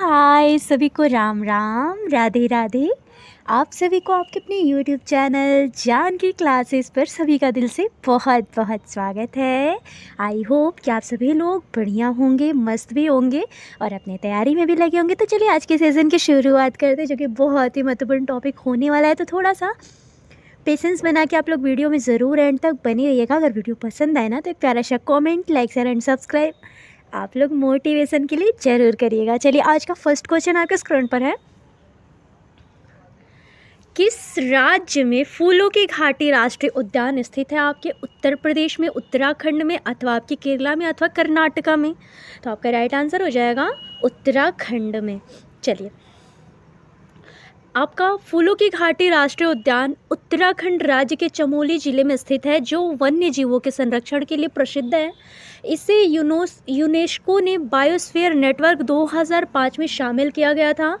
हाय सभी को राम राम राधे राधे। आप सभी को आपके अपने यूट्यूब चैनल जान की क्लासेस पर सभी का दिल से बहुत बहुत स्वागत है। आई होप कि आप सभी लोग बढ़िया होंगे, मस्त भी होंगे और अपने तैयारी में भी लगे होंगे। तो चलिए आज के सेशन की शुरुआत करते हैं, जो कि बहुत ही महत्वपूर्ण टॉपिक होने वाला है। तो थोड़ा सा पेशेंस बना के आप लोग वीडियो में ज़रूर एंड तक बने रहिएगा। अगर वीडियो पसंद आए ना तो एक प्यारा सा comment, like, share and subscribe आप लोग मोटिवेशन के लिए ज़रूर करिएगा। चलिए आज का फर्स्ट क्वेश्चन आपके स्क्रीन पर है। किस राज्य में फूलों की घाटी राष्ट्रीय उद्यान स्थित है? आपके उत्तर प्रदेश में, उत्तराखंड में, अथवा आपके केरला में, अथवा कर्नाटका में? तो आपका राइट आंसर हो जाएगा उत्तराखंड में। चलिए, आपका फूलों की घाटी राष्ट्रीय उद्यान उत्तराखंड राज्य के चमोली जिले में स्थित है, जो वन्य जीवों के संरक्षण के लिए प्रसिद्ध है। इसे यूनेस्को ने बायोस्फीयर नेटवर्क 2005 में शामिल किया गया था।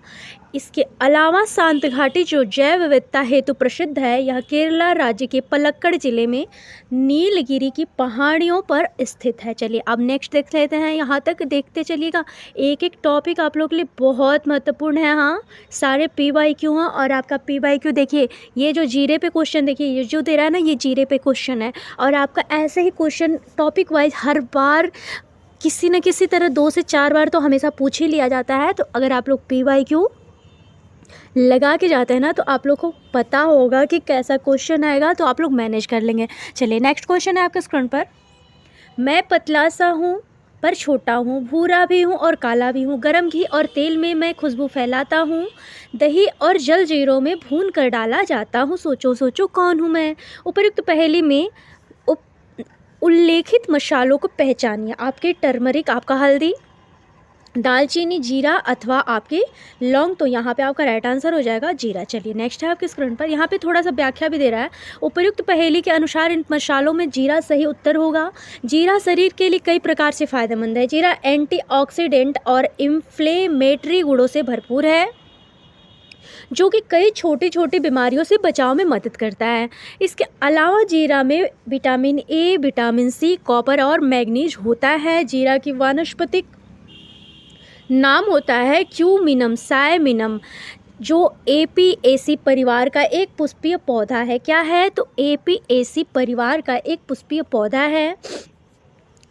इसके अलावा शांत घाटी, जो जैव विविधता हेतु प्रसिद्ध है, यह केरला राज्य के पलक्कड़ जिले में नीलगिरी की पहाड़ियों पर स्थित है। चलिए अब नेक्स्ट देख लेते हैं। यहाँ तक देखते चलिएगा, एक एक टॉपिक आप लोग के लिए बहुत महत्वपूर्ण है। हाँ, सारे PYQ हैं और आपका PYQ देखिए, ये जो जीरे पे क्वेश्चन देखिए, ये जो दे रहा है ना, ये जीरे पे क्वेश्चन है। और आपका ऐसे ही क्वेश्चन टॉपिक वाइज हर बार किसी न किसी तरह 2 से 4 बार तो हमेशा पूछ ही लिया जाता है। तो अगर आप लोग PYQ लगा के जाते हैं ना, तो आप लोग को पता होगा कि कैसा क्वेश्चन आएगा, तो आप लोग मैनेज कर लेंगे। चलिए नेक्स्ट क्वेश्चन है आपके स्क्रीन पर। मैं पतला सा हूँ पर छोटा हूँ, भूरा भी हूँ और काला भी हूँ, गर्म घी और तेल में मैं खुशबू फैलाता हूँ, दही और जलजीरों में भून कर डाला जाता हूँ, सोचो सोचो कौन हूँ मैं? उपयुक्त पहेली में उल्लेखित मसालों को पहचानिए। आपके टर्मरिक, आपका हल्दी, दालचीनी, जीरा अथवा आपके लौंग। तो यहाँ पे आपका राइट आंसर हो जाएगा जीरा। चलिए नेक्स्ट है आपके स्क्रीन पर। यहाँ पे थोड़ा सा व्याख्या भी दे रहा है। उपयुक्त पहेली के अनुसार इन मसालों में जीरा सही उत्तर होगा। जीरा शरीर के लिए कई प्रकार से फायदेमंद है। जीरा एंटीऑक्सीडेंट और इन्फ्लेमेटरी गुणों से भरपूर है, जो कि कई छोटी छोटी बीमारियों से बचाव में मदद करता है। इसके अलावा जीरा में vitamin A, vitamin C, copper और मैग्नीज होता है। जीरा की वानस्पतिक नाम होता है क्यूमिनम सायमिनम, जो एपिएसी परिवार का एक पुष्पीय पौधा है। क्या है? तो एपिएसी परिवार का एक पुष्पीय पौधा है।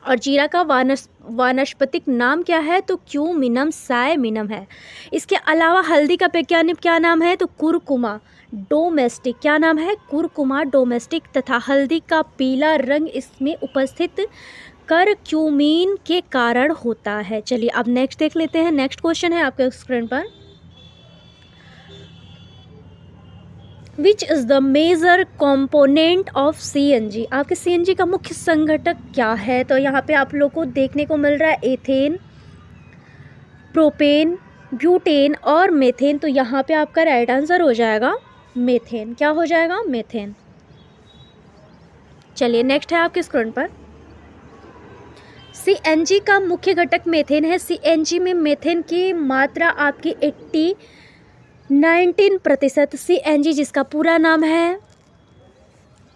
और जीरा का वानस्पतिक नाम क्या है? तो क्यूमिनम सायमिनम है। इसके अलावा हल्दी का वैज्ञानिक क्या नाम है? तो कुरकुमा डोमेस्टिक। क्या नाम है? Curcuma domestic. तथा हल्दी का पीला रंग इसमें उपस्थित करक्यूमिन के कारण होता है। चलिए अब नेक्स्ट देख लेते हैं। नेक्स्ट क्वेश्चन है आपके स्क्रीन पर। Which is the major component of CNG? आपके CNG का मुख्य संघटक क्या है? तो यहाँ पे आप लोग को देखने को मिल रहा है एथेन, प्रोपेन, ब्यूटेन और मेथेन। तो यहाँ पे आपका राइट आंसर हो जाएगा मेथेन। क्या हो जाएगा? मेथेन। चलिए नेक्स्ट है आपके स्क्रीन पर। CNG का मुख्य घटक मेथेन है। CNG में मेथेन की मात्रा आपकी 19% CNG, जिसका पूरा नाम है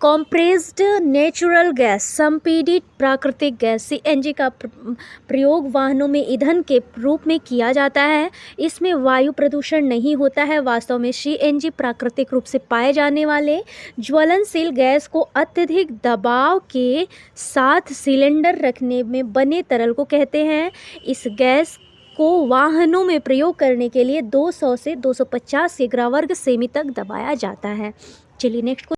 कॉम्प्रेस्ड नेचुरल गैस, संपीड़ित प्राकृतिक गैस। CNG का प्रयोग वाहनों में ईंधन के रूप में किया जाता है। इसमें वायु प्रदूषण नहीं होता है। वास्तव में CNG प्राकृतिक रूप से पाए जाने वाले ज्वलनशील गैस को अत्यधिक दबाव के साथ सिलेंडर रखने में बने तरल को कहते हैं। इस गैस को वाहनों में प्रयोग करने के लिए 200 से 250 किग्रा वर्ग सेमी तक दबाया जाता है। चलिए नेक्स्ट को।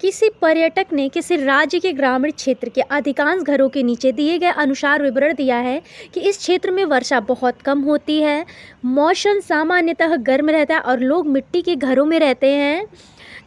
किसी पर्यटक ने किसी राज्य के ग्रामीण क्षेत्र के अधिकांश घरों के नीचे दिए गए अनुसार विवरण दिया है कि इस क्षेत्र में वर्षा बहुत कम होती है, मौसम सामान्यतः गर्म रहता है और लोग मिट्टी के घरों में रहते हैं।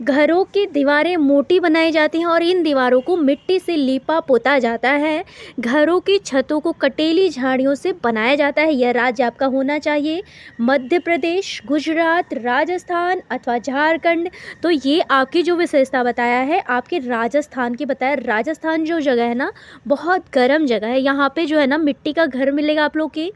घरों की दीवारें मोटी बनाई जाती हैं और इन दीवारों को मिट्टी से लीपा पोता जाता है। घरों की छतों को कटेली झाड़ियों से बनाया जाता है। यह राज्य आपका होना चाहिए मध्य प्रदेश, गुजरात, राजस्थान अथवा झारखंड। तो ये आपकी जो विशेषता बताया है, आपके राजस्थान की बताया। राजस्थान जो जगह है ना, बहुत गर्म जगह है। यहाँ पे जो है ना, मिट्टी का घर मिलेगा आप लोग की।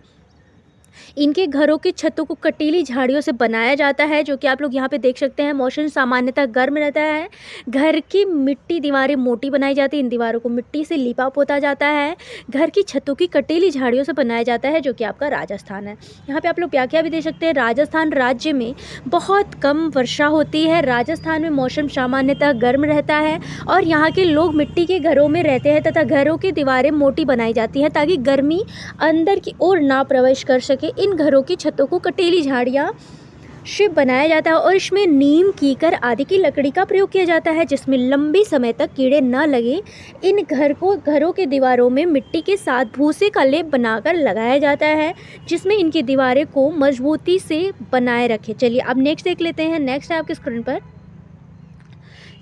इनके घरों की छतों को कटीली झाड़ियों से बनाया जाता है, जो कि आप लोग यहाँ पे देख सकते हैं। मौसम सामान्यतः गर्म रहता है। घर की मिट्टी दीवारें मोटी बनाई जाती है, इन दीवारों को मिट्टी से लिपा पोता जाता है। घर की छतों की कटीली झाड़ियों से बनाया जाता है, जो कि आपका राजस्थान है। यहाँ पे आप लोग व्याख्या भी दे सकते हैं। राजस्थान राज्य में बहुत कम वर्षा होती है। राजस्थान में मौसम सामान्यतः गर्म रहता है और यहाँ के लोग मिट्टी के घरों में रहते हैं तथा घरों की दीवारें मोटी बनाई जाती हैं ताकि गर्मी अंदर की ओर ना प्रवेश कर सके। इन घरों की छतों को कटीली झाड़ियाँ से बनाया जाता है और इसमें नीम, कीकर आदि की लकड़ी का प्रयोग किया जाता है, जिसमें लंबी समय तक कीड़े न लगे। इन घरों के दीवारों में मिट्टी के साथ भूसे का लेप बनाकर लगाया जाता है, जिसमें इनकी दीवारें को मजबूती से बनाए रखे। चलिए अब नेक्स्ट देख लेते हैं। नेक्स्ट है आपके स्क्रीन पर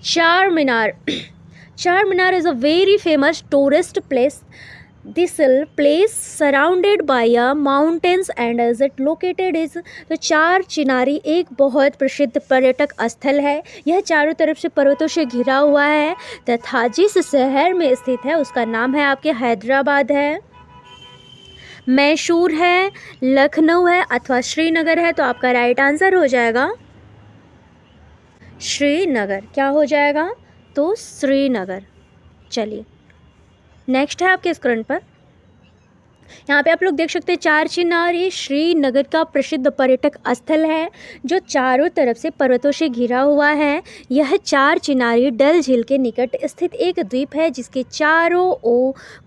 Charminar is a very famous tourist place. This place surrounded by mountains and is it located is। तो चार चिनारी एक बहुत प्रसिद्ध पर्यटक स्थल है। यह चारों तरफ से पर्वतों से घिरा हुआ है तथा जिस शहर में स्थित है उसका नाम है आपके हैदराबाद है, मैसूर है, लखनऊ है अथवा श्रीनगर है। तो आपका राइट आंसर हो जाएगा श्रीनगर। क्या हो जाएगा? तो श्रीनगर। चलिए नेक्स्ट है आपके स्क्रीन पर। यहाँ पे आप लोग देख सकते हैं चार चिनारी श्रीनगर का प्रसिद्ध पर्यटक स्थल है जो चारों तरफ से पर्वतों से घिरा हुआ है। यह चार चिनारी डल झील के निकट स्थित एक द्वीप है जिसके चारों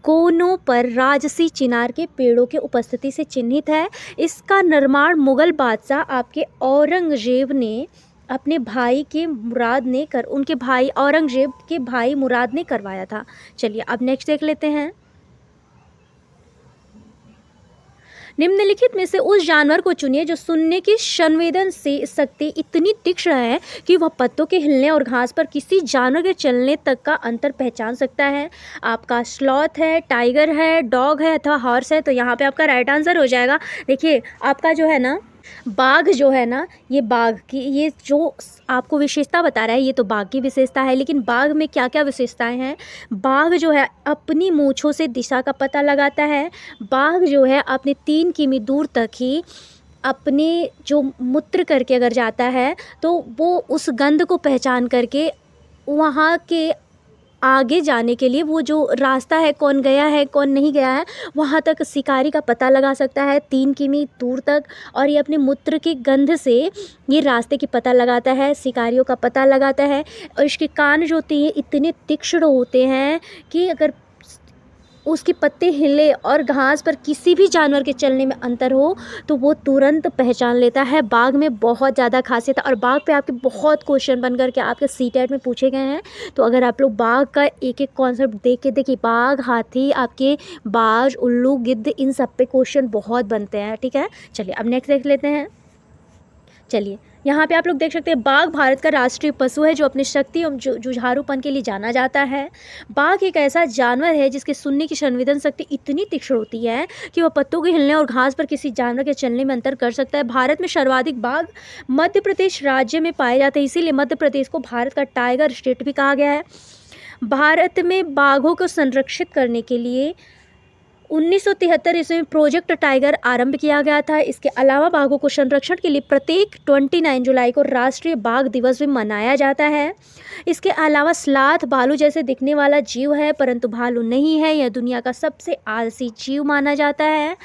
कोनों पर राजसी चिनार के पेड़ों के उपस्थिति से चिन्हित है। इसका निर्माण मुगल बादशाह आपके औरंगजेब ने अपने भाई के मुराद ने उनके भाई औरंगजेब के भाई मुराद ने करवाया था। चलिए अब नेक्स्ट देख लेते हैं। निम्नलिखित में से उस जानवर को चुनिए जो सुनने की संवेदन से शक्ति इतनी तीक्ष्ण है कि वह पत्तों के हिलने और घास पर किसी जानवर के चलने तक का अंतर पहचान सकता है। आपका स्लॉथ है, टाइगर है, डॉग है अथवा हॉर्स है। तो यहाँ पे आपका राइट आंसर हो जाएगा। देखिए आपका जो है ना बाघ जो है ना, ये बाघ की ये जो आपको विशेषता बता रहा है ये तो बाघ की विशेषता है, लेकिन बाघ में क्या क्या विशेषताएं हैं? बाघ जो है अपनी मूंछों से दिशा का पता लगाता है। बाघ जो है अपने 3 किमी दूर तक ही अपने जो मूत्र करके अगर जाता है तो वो उस गंध को पहचान करके वहाँ के आगे जाने के लिए वो जो रास्ता है, कौन गया है कौन नहीं गया है, वहाँ तक शिकारी का पता लगा सकता है 3 किमी दूर तक। और ये अपने मूत्र की गंध से ये रास्ते की पता लगाता है, शिकारियों का पता लगाता है। और इसके कान जो होते हैं इतने तीक्ष्ण होते हैं कि अगर उसके पत्ते हिले और घास पर किसी भी जानवर के चलने में अंतर हो तो वो तुरंत पहचान लेता है। बाघ में बहुत ज़्यादा खासियत है और बाघ पे आपके बहुत क्वेश्चन बन करके आपके सीटेट में पूछे गए हैं। तो अगर आप लोग बाघ का एक एक कॉन्सेप्ट देख के देखिए, बाघ, हाथी, आपके बाज, उल्लू, गिद्ध, इन सब पे क्वेश्चन बहुत बनते हैं। ठीक है, चलिए अब नेक्स्ट देख लेते हैं। चलिए यहाँ पे आप लोग देख सकते हैं बाघ भारत का राष्ट्रीय पशु है जो अपनी शक्ति और जुझारूपन के लिए जाना जाता है। बाघ एक ऐसा जानवर है जिसके सुनने की संवेदन शक्ति इतनी तीक्ष्ण होती है कि वह पत्तों के हिलने और घास पर किसी जानवर के चलने में अंतर कर सकता है। भारत में सर्वाधिक बाघ मध्य प्रदेश राज्य में पाए जाते हैं, इसीलिए मध्य प्रदेश को भारत का टाइगर स्टेट भी कहा गया है। भारत में बाघों को संरक्षित करने के लिए 1973 ईस्वी में प्रोजेक्ट टाइगर आरंभ किया गया था। इसके अलावा बाघों को संरक्षण के लिए प्रत्येक 29 जुलाई को राष्ट्रीय बाघ दिवस भी मनाया जाता है। इसके अलावा स्लॉथ भालू जैसे दिखने वाला जीव है परंतु भालू नहीं है। यह दुनिया का सबसे आलसी जीव माना जाता है।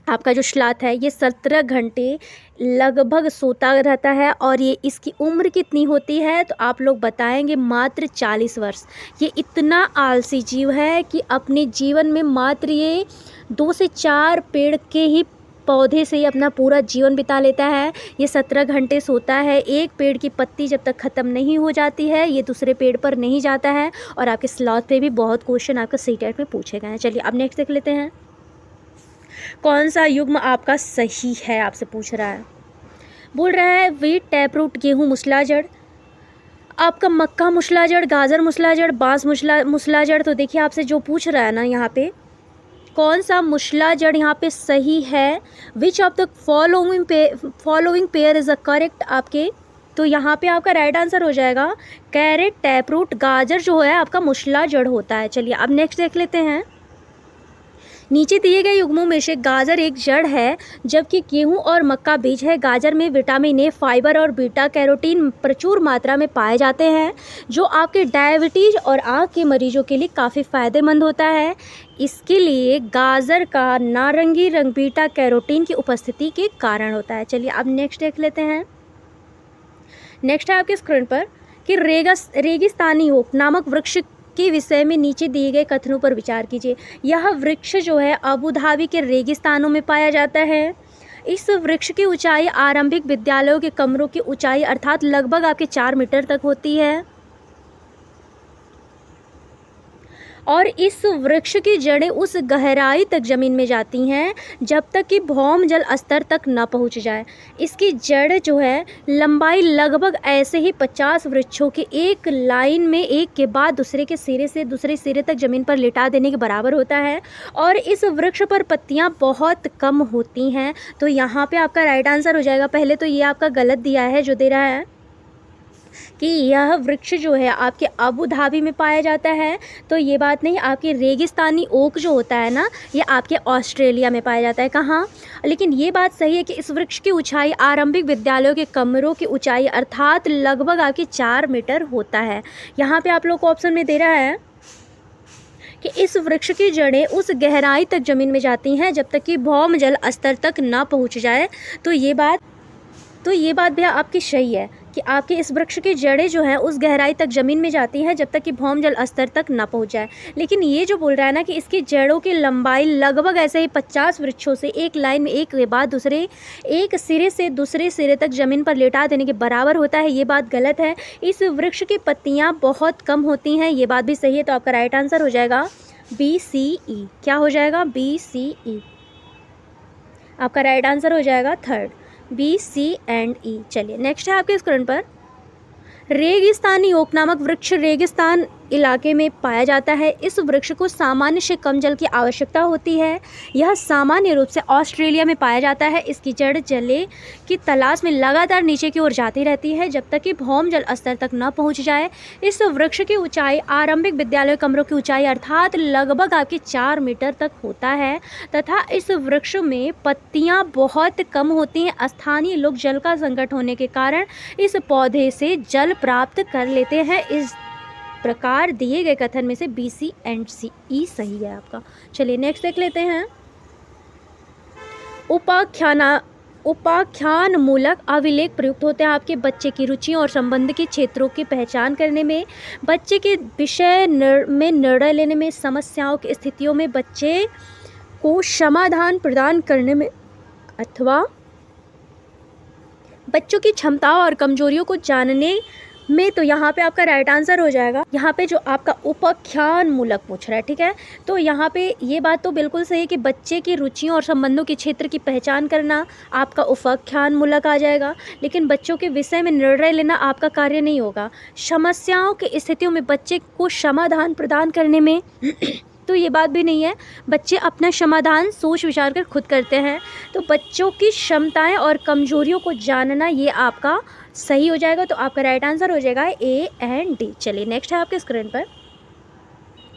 आपका जो स्लॉथ है ये 17 घंटे लगभग सोता रहता है और ये इसकी उम्र कितनी होती है तो आप लोग बताएंगे मात्र 40 वर्ष। ये इतना आलसी जीव है कि अपने जीवन में मात्र ये 2 से 4 पेड़ के ही पौधे से ही अपना पूरा जीवन बिता लेता है। ये 17 घंटे सोता है। एक पेड़ की पत्ती जब तक ख़त्म नहीं हो जाती है ये दूसरे पेड़ पर नहीं जाता है। और आपके स्लॉथ पे भी बहुत क्वेश्चन आपके सीटेट में पूछे गए हैं। चलिए अब नेक्स्ट देख लेते हैं। कौन सा युग्म आपका सही है, आपसे पूछ रहा है। बोल रहा है वीट, टैपरूट, गेहूँ, मुसलाजड़। आपका मक्का मुसलाजड़, गाजर मुसलाजड़, बांस मुसलाजड़। तो देखिए आपसे जो पूछ रहा है ना यहाँ पे कौन सा मुसलाजड़ यहाँ पे सही है। Which of the following pair is a correct आपके। तो यहाँ पे आपका राइट आंसर हो जाएगा कैरेट, टैपरूट, गाजर जो है आपका मुसलाजड़ होता है। चलिए अब नेक्स्ट देख लेते हैं। नीचे दिए गए युग्मों में से गाजर एक जड़ है, जबकि गेहूं और मक्का बीज है। गाजर में विटामिन ए, फाइबर और बीटा कैरोटीन प्रचुर मात्रा में पाए जाते हैं, जो आपके डायबिटीज और आँख के मरीजों के लिए काफ़ी फायदेमंद होता है। इसके लिए गाजर का नारंगी रंग बीटा कैरोटीन की उपस्थिति के कारण होता है। चलिए अब नेक्स्ट देख लेते हैं। नेक्स्ट है आपके स्क्रीन पर कि रेगिस्तानी ओक नामक वृक्ष के विषय में नीचे दिए गए कथनों पर विचार कीजिए। यह वृक्ष जो है अबू धाबी के रेगिस्तानों में पाया जाता है। इस वृक्ष की ऊंचाई आरंभिक विद्यालयों के कमरों की ऊंचाई अर्थात लगभग आपके 4 मीटर तक होती है, और इस वृक्ष की जड़ें उस गहराई तक जमीन में जाती हैं जब तक कि भौम जल स्तर तक न पहुंच जाए। इसकी जड़ जो है लंबाई लगभग ऐसे ही 50 वृक्षों की एक लाइन में एक के बाद दूसरे के सिरे से दूसरे सिरे तक जमीन पर लिटा देने के बराबर होता है, और इस वृक्ष पर पत्तियां बहुत कम होती हैं। तो यहाँ पे आपका राइट आंसर हो जाएगा। पहले तो ये आपका गलत दिया है जो दे रहा है कि यह वृक्ष जो है आपके अबू धाबी में पाया जाता है, तो ये बात नहीं। आपके रेगिस्तानी ओक जो होता है ना, ये आपके ऑस्ट्रेलिया में पाया जाता है। कहाँ? लेकिन ये बात सही है कि इस वृक्ष की ऊंचाई आरंभिक विद्यालयों के कमरों की ऊंचाई अर्थात लगभग आपकी 4 मीटर होता है। यहाँ पे आप लोग को ऑप्शन में दे रहा है कि इस वृक्ष की जड़ें उस गहराई तक जमीन में जाती हैं जब तक कि भौम जल स्तर तक ना पहुँच जाए। तो ये बात भी आपकी सही है कि आपके इस वृक्ष की जड़ें जो हैं उस गहराई तक ज़मीन में जाती हैं जब तक कि भौम जल स्तर तक ना पहुंच जाए। लेकिन ये जो बोल रहा है ना कि इसकी जड़ों की लंबाई लगभग ऐसे ही 50 वृक्षों से एक लाइन में एक के बाद दूसरे एक सिरे से दूसरे सिरे तक ज़मीन पर लेटा देने के बराबर होता है, ये बात गलत है। इस वृक्ष की पत्तियाँ बहुत कम होती हैं, ये बात भी सही है। तो आपका राइट आंसर हो जाएगा BCE। क्या हो जाएगा? BCE। आपका राइट आंसर हो जाएगा third, B, C and E। चलिए नेक्स्ट है आपके स्क्रीन पर रेगिस्तानी ओक नामक वृक्ष रेगिस्तान इलाके में पाया जाता है। इस वृक्ष को सामान्य से कम जल की आवश्यकता होती है। यह सामान्य रूप से ऑस्ट्रेलिया में पाया जाता है। इसकी जड़ जले की तलाश में लगातार नीचे की ओर जाती रहती है जब तक कि भौम जल स्तर तक न पहुंच जाए। इस वृक्ष की ऊंचाई आरंभिक विद्यालय कमरों की ऊंचाई अर्थात लगभग आपकी 4 मीटर तक होता है तथा इस वृक्ष में पत्तियां बहुत कम होती हैं। स्थानीय लोग जल का संकट होने के कारण इस पौधे से जल प्राप्त कर लेते हैं। इस प्रकार दिए गए कथन में से B, C and C, E सही है आपका। चलिए नेक्स्ट देख लेते हैं। उपाख्यान मूलक अभिलेख प्रयुक्त होते हैं आपके बच्चे की रुचियों और संबंध के क्षेत्रों की पहचान करने में, बच्चे के विषय में निर्णय लेने में, समस्याओं की स्थितियों में बच्चे को समाधान प्रदान करने में अथवा बच्चों की क्षमताओं और कमजोरियों को जानने में। तो यहाँ पे आपका राइट आंसर हो जाएगा। यहाँ पे जो आपका उपाख्यान मूलक पूछ रहा है, ठीक है, तो यहाँ पे ये बात तो बिल्कुल सही है कि बच्चे की रुचियों और संबंधों के क्षेत्र की पहचान करना आपका उपाख्यान मूलक आ जाएगा। लेकिन बच्चों के विषय में निर्णय लेना आपका कार्य नहीं होगा। समस्याओं की स्थितियों में बच्चे को समाधान प्रदान करने में तो ये बात भी नहीं है। बच्चे अपना समाधान सोच विचार कर खुद करते हैं। तो बच्चों की क्षमताएं और कमजोरियों को जानना ये आपका सही हो जाएगा। तो आपका राइट आंसर हो जाएगा A एंड D। चलिए नेक्स्ट है आपके स्क्रीन पर,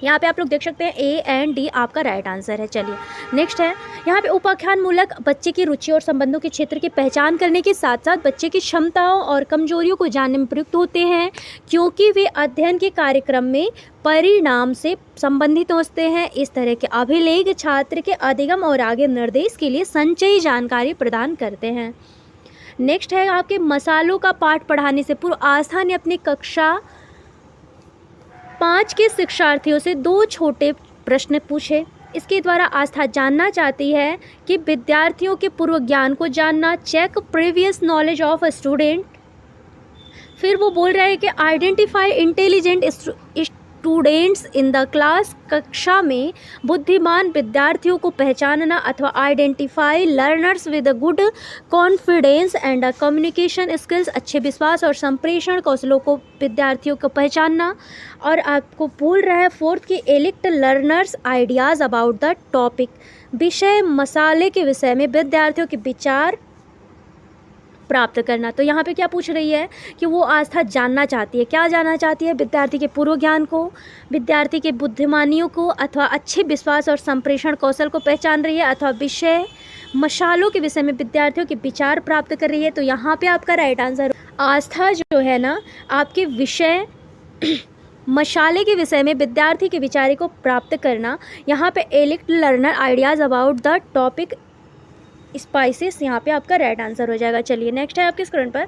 यहाँ पे आप लोग देख सकते हैं A एंड D आपका राइट आंसर है। चलिए नेक्स्ट है, यहाँ पे उपाख्यान मूलक बच्चे की रुचि और संबंधों के क्षेत्र की पहचान करने के साथ साथ बच्चे की क्षमताओं और कमजोरियों को जानने में प्रयुक्त होते हैं, क्योंकि वे अध्ययन के कार्यक्रम में परिणाम से संबंधित होते हैं। इस तरह के अभिलेख छात्र के अधिगम और आगे निर्देश के लिए संचयी जानकारी प्रदान करते हैं। नेक्स्ट है आपके मसालों का पाठ पढ़ाने से पूर्व आस्था ने अपनी कक्षा 5 के शिक्षार्थियों से 2 छोटे प्रश्न पूछे। इसके द्वारा आस्था जानना चाहती है कि विद्यार्थियों के पूर्व ज्ञान को जानना, check previous knowledge of a student. फिर वो बोल रहा है कि identify intelligent students in the class, कक्षा में बुद्धिमान विद्यार्थियों को पहचानना, अथवा identify learners with good confidence and communication skills, अच्छे विश्वास और संप्रेषण कौशलों को विद्यार्थियों को पहचानना। और आपको बोल रहा है फोर्थ की elicit learners ideas about the topic, विषय मसाले के विषय में विद्यार्थियों के विचार प्राप्त करना। तो यहाँ पे क्या पूछ रही है कि वो आस्था जानना चाहती है, क्या जानना चाहती है? विद्यार्थी के पूर्व ज्ञान को, विद्यार्थी के बुद्धिमानियों को, अथवा अच्छे विश्वास और संप्रेषण कौशल को पहचान रही है, अथवा विषय मशालों के विषय में विद्यार्थियों के विचार प्राप्त कर रही है। तो यहाँ पे आपका राइट आंसर आस्था जो है ना, आपके विषय मशाले के विषय में विद्यार्थी के विचार को प्राप्त करना। यहाँ पे elicit learner ideas about the topic spices, यहाँ पे आपका राइट आंसर हो जाएगा। चलिए नेक्स्ट है आपके स्क्रीन पर,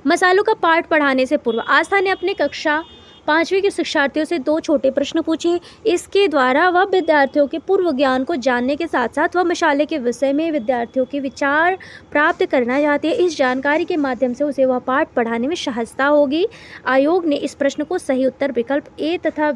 मसालों का पाठ पढ़ाने से पूर्व आस्था ने अपने कक्षा 5वीं के शिक्षार्थियों से 2 छोटे प्रश्न पूछे। इसके द्वारा वह विद्यार्थियों के पूर्व ज्ञान को जानने के साथ साथ वह मशाले के विषय में विद्यार्थियों के विचार प्राप्त करना चाहती है। इस जानकारी के माध्यम से उसे वह पाठ पढ़ाने में सहजता होगी। आयोग ने इस प्रश्न को सही उत्तर विकल्प ए तथा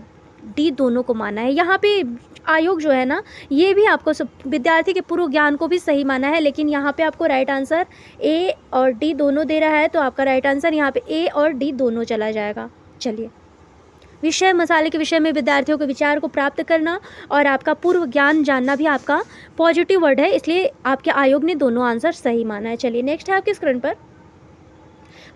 डी दोनों को माना है। यहाँ पे आयोग जो है ना, ये भी आपको विद्यार्थी के पूर्व ज्ञान को भी सही माना है, लेकिन यहाँ पे आपको राइट आंसर ए और डी दोनों दे रहा है। तो आपका राइट आंसर यहाँ पे ए और डी दोनों चला जाएगा। चलिए, विषय मसाले के विषय में विद्यार्थियों के विचार को प्राप्त करना और आपका पूर्व ज्ञान जानना भी आपका पॉजिटिव वर्ड है, इसलिए आपके आयोग ने दोनों आंसर सही माना है। चलिए नेक्स्ट है आपके स्क्रीन पर,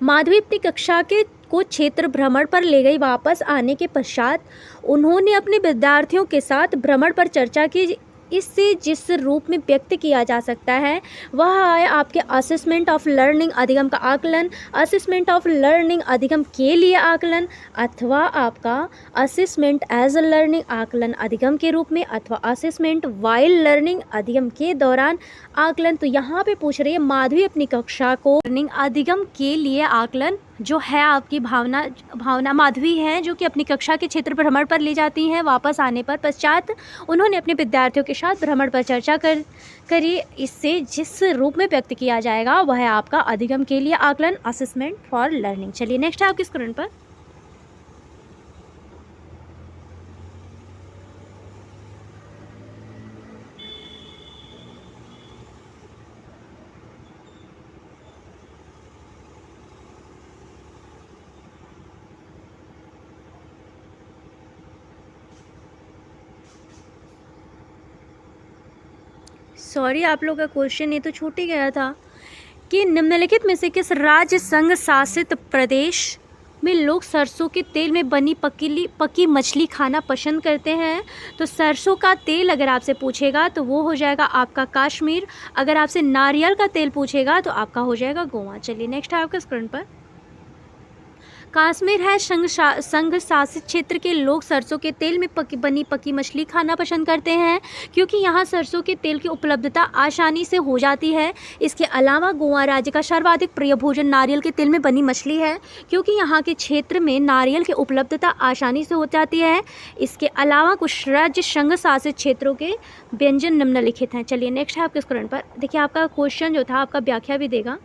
माधवी अपनी कक्षा के को क्षेत्र भ्रमण पर ले गई। वापस आने के पश्चात उन्होंने अपने विद्यार्थियों के साथ भ्रमण पर चर्चा की। इससे जिस रूप में व्यक्त किया जा सकता है वह है आपके असेसमेंट ऑफ लर्निंग अधिगम का आकलन, असेसमेंट ऑफ लर्निंग अधिगम के लिए आकलन, अथवा आपका असेसमेंट एज अ लर्निंग आकलन अधिगम के रूप में, अथवा असेसमेंट वाइल लर्निंग अधिगम के दौरान आकलन। तो यहाँ पे पूछ रही है माधवी अपनी कक्षा को लर्निंग अधिगम के लिए आकलन जो है आपकी भावना माधवी हैं, जो कि अपनी कक्षा के क्षेत्र भ्रमण पर ले जाती हैं। वापस आने पर पश्चात उन्होंने अपने विद्यार्थियों के साथ भ्रमण पर चर्चा करी। इससे जिस रूप में व्यक्त किया जाएगा वह है आपका अधिगम के लिए आकलन, असेसमेंट फॉर लर्निंग। चलिए नेक्स्ट है आपकी स्क्रीन पर, सॉरी आप लोग का क्वेश्चन ये तो छूट ही गया था कि निम्नलिखित में से किस राज्य संघ शासित प्रदेश में लोग सरसों के तेल में बनी पकी मछली खाना पसंद करते हैं? तो सरसों का तेल अगर आपसे पूछेगा तो वो हो जाएगा आपका कश्मीर। अगर आपसे नारियल का तेल पूछेगा तो आपका हो जाएगा गोवा। चलिए नेक्स्ट है आपका स्क्रीन पर, कश्मीर है संघ शासित क्षेत्र के लोग सरसों के तेल में बनी पकी मछली खाना पसंद करते हैं क्योंकि यहाँ सरसों के तेल की उपलब्धता आसानी से हो जाती है। इसके अलावा गोवा राज्य का सर्वाधिक प्रिय भोजन नारियल के तेल में बनी मछली है क्योंकि यहाँ के क्षेत्र में नारियल की उपलब्धता आसानी से हो जाती है। इसके अलावा कुछ राज्य संघ शासित क्षेत्रों के व्यंजन निम्नलिखित हैं। चलिए नेक्स्ट है आपके स्क्रीन पर, देखिए आपका क्वेश्चन जो था आपका व्याख्या भी देगा।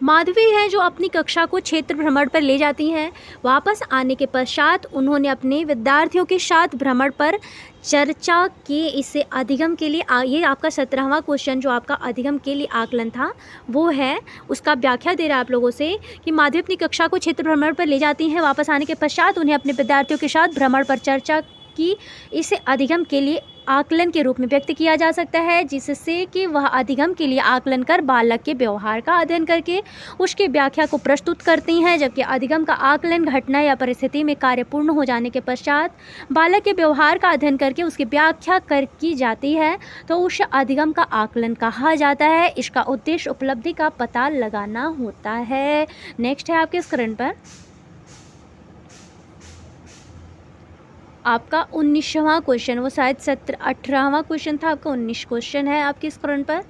माधवी हैं जो अपनी कक्षा को क्षेत्र भ्रमण पर ले जाती हैं। वापस आने के पश्चात उन्होंने अपने विद्यार्थियों के साथ भ्रमण पर चर्चा की। इससे अधिगम के लिए ये आपका 17वां क्वेश्चन जो आपका अधिगम के लिए आकलन था वो है, उसका व्याख्या दे रहा है आप लोगों से कि माधवी अपनी कक्षा को क्षेत्र भ्रमण पर ले जाती हैं। वापस आने के पश्चात उन्हें अपने विद्यार्थियों के साथ भ्रमण पर चर्चा की। इसे अधिगम के लिए आकलन के रूप में व्यक्त किया जा सकता है, जिससे कि वह अधिगम के लिए आकलन कर बालक के व्यवहार का अध्ययन करके उसकी व्याख्या को प्रस्तुत करती हैं, जबकि अधिगम का आकलन घटना या परिस्थिति में कार्य पूर्ण हो जाने के पश्चात बालक के व्यवहार का अध्ययन करके उसकी व्याख्या की जाती है। तो उस अधिगम का आकलन कहा जाता है। इसका उद्देश्य उपलब्धि का पता लगाना होता है। नेक्स्ट है आपके स्क्रीन पर आपका 19वां क्वेश्चन, वो शायद 18वां क्वेश्चन था, आपका 19 क्वेश्चन है आपकी स्क्रीन पर।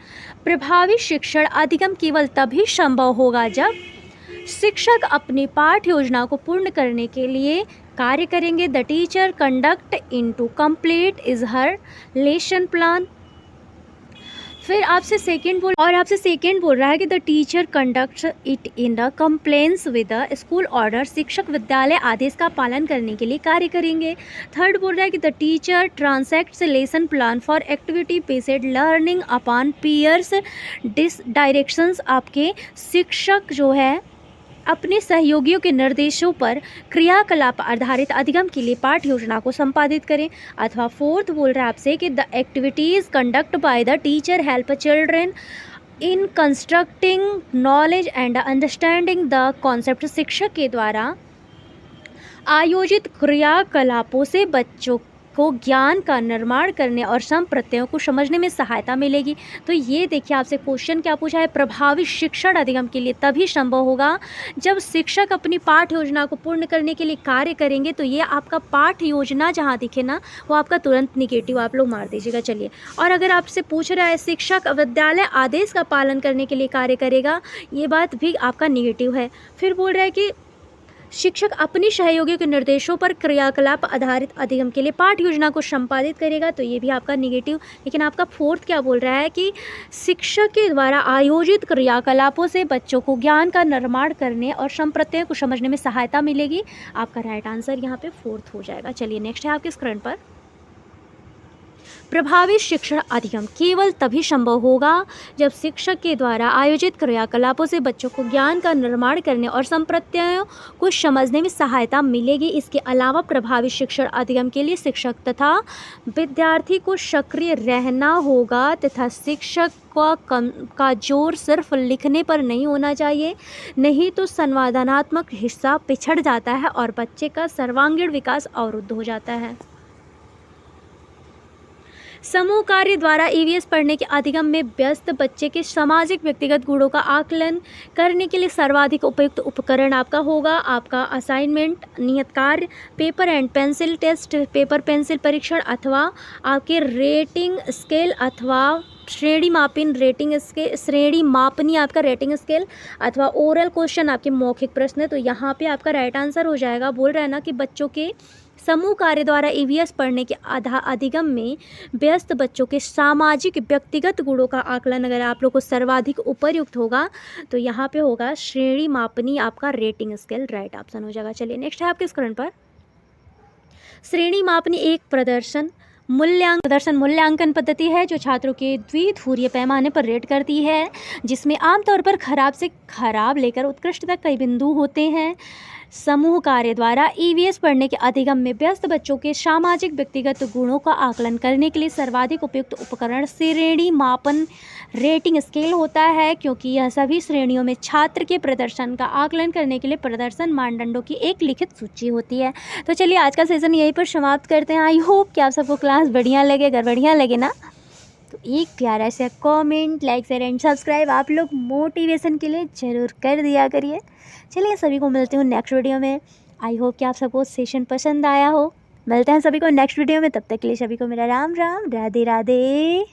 प्रभावी शिक्षण अधिगम केवल तभी संभव होगा जब शिक्षक अपनी पाठ योजना को पूर्ण करने के लिए कार्य करेंगे। The teacher conduct into complete is her lesson plan. फिर आपसे सेकेंड बोल रहा है कि the teacher conducts it in the complaints with the school order, शिक्षक विद्यालय आदेश का पालन करने के लिए कार्य करेंगे। थर्ड बोल रहा है कि the teacher transacts lesson plan for activity based learning upon peers directions, आपके शिक्षक जो है अपने सहयोगियों के निर्देशों पर क्रियाकलाप आधारित अधिगम के लिए पाठ योजना को संपादित करें। अथवा फोर्थ बोल रहा है आपसे कि the activities conduct by the teacher help children in constructing knowledge and understanding the concept, शिक्षक के द्वारा आयोजित क्रियाकलापों से बच्चों को ज्ञान का निर्माण करने और सम प्रत्ययों को समझने में सहायता मिलेगी। तो ये देखिए आपसे क्वेश्चन क्या पूछा है, प्रभावी शिक्षण अधिगम के लिए तभी संभव होगा जब शिक्षक अपनी पाठ योजना को पूर्ण करने के लिए कार्य करेंगे। तो ये आपका पाठ योजना जहाँ दिखे ना वो आपका तुरंत निगेटिव आप लोग मार दीजिएगा। चलिए, और अगर आपसे पूछ रहा है शिक्षक विद्यालय आदेश का पालन करने के लिए कार्य करेगा, ये बात भी आपका निगेटिव है। फिर बोल रहा है कि शिक्षक अपनी सहयोगियों के निर्देशों पर क्रियाकलाप आधारित अधिगम के लिए पाठ योजना को संपादित करेगा, तो ये भी आपका निगेटिव। लेकिन आपका फोर्थ क्या बोल रहा है कि शिक्षक के द्वारा आयोजित क्रियाकलापों से बच्चों को ज्ञान का निर्माण करने और संप्रत्यय को समझने में सहायता मिलेगी। आपका राइट आंसर यहाँ पे फोर्थ हो जाएगा। चलिए नेक्स्ट है आपके स्क्रीन पर, प्रभावी शिक्षण अधिगम केवल तभी संभव होगा जब शिक्षक के द्वारा आयोजित क्रियाकलापों से बच्चों को ज्ञान का निर्माण करने और संप्रत्ययों को समझने में सहायता मिलेगी। इसके अलावा प्रभावी शिक्षण अधिगम के लिए शिक्षक तथा विद्यार्थी को सक्रिय रहना होगा तथा शिक्षक का जोर सिर्फ लिखने पर नहीं होना चाहिए, नहीं तो संवादात्मक हिस्सा पिछड़ जाता है और बच्चे का सर्वांगीण विकास अवरुद्ध हो जाता है। समूह कार्य द्वारा ईवीएस पढ़ने के अधिगम में व्यस्त बच्चे के सामाजिक व्यक्तिगत गुणों का आकलन करने के लिए सर्वाधिक उपयुक्त उपकरण आपका होगा आपका असाइनमेंट, नियत कार्य, paper and pencil test, paper pencil परीक्षण, अथवा आपके रेटिंग स्केल अथवा श्रेणी मापनी आपका रेटिंग स्केल, अथवा ओरल क्वेश्चन आपके मौखिक प्रश्न। तो यहाँ पे आपका राइट आंसर हो जाएगा। बोल रहा है ना कि बच्चों के समूह कार्य द्वारा ईवीएस पढ़ने के अधिगम में व्यस्त बच्चों के सामाजिक व्यक्तिगत गुणों का आकलन अगर आप लोग को सर्वाधिक उपयुक्त होगा तो यहाँ पे होगा श्रेणी मापनी आपका रेटिंग स्केल, राइट ऑप्शन हो जाएगा। चलिए नेक्स्ट है आपके स्क्रीन पर, श्रेणी मापनी एक प्रदर्शन मूल्यांकन पद्धति है जो छात्रों के द्विध्रुवीय पैमाने पर रेट करती है, जिसमें आमतौर पर खराब से खराब लेकर उत्कृष्ट तक कई बिंदु होते हैं। समूह कार्य द्वारा ईवीएस पढ़ने के अधिगम में व्यस्त बच्चों के सामाजिक व्यक्तिगत गुणों का आकलन करने के लिए सर्वाधिक उपयुक्त उपकरण श्रेणी मापन रेटिंग स्केल होता है, क्योंकि यह सभी श्रेणियों में छात्र के प्रदर्शन का आकलन करने के लिए प्रदर्शन मानदंडों की एक लिखित सूची होती है। तो चलिए आज का सेशन यहीं पर समाप्त करते हैं। आई होप कि आप सबको क्लास बढ़िया लगे। अगर बढ़िया लगे ना तो एक प्यारा सा comment, like, share and subscribe आप लोग मोटिवेशन के लिए ज़रूर कर दिया करिए। चलिए सभी को मिलती हूँ नेक्स्ट वीडियो में। आई होप कि आप सबको सेशन पसंद आया हो। मिलते हैं सभी को नेक्स्ट वीडियो में, तब तक के लिए सभी को मेरा राम राम, राधे राधे।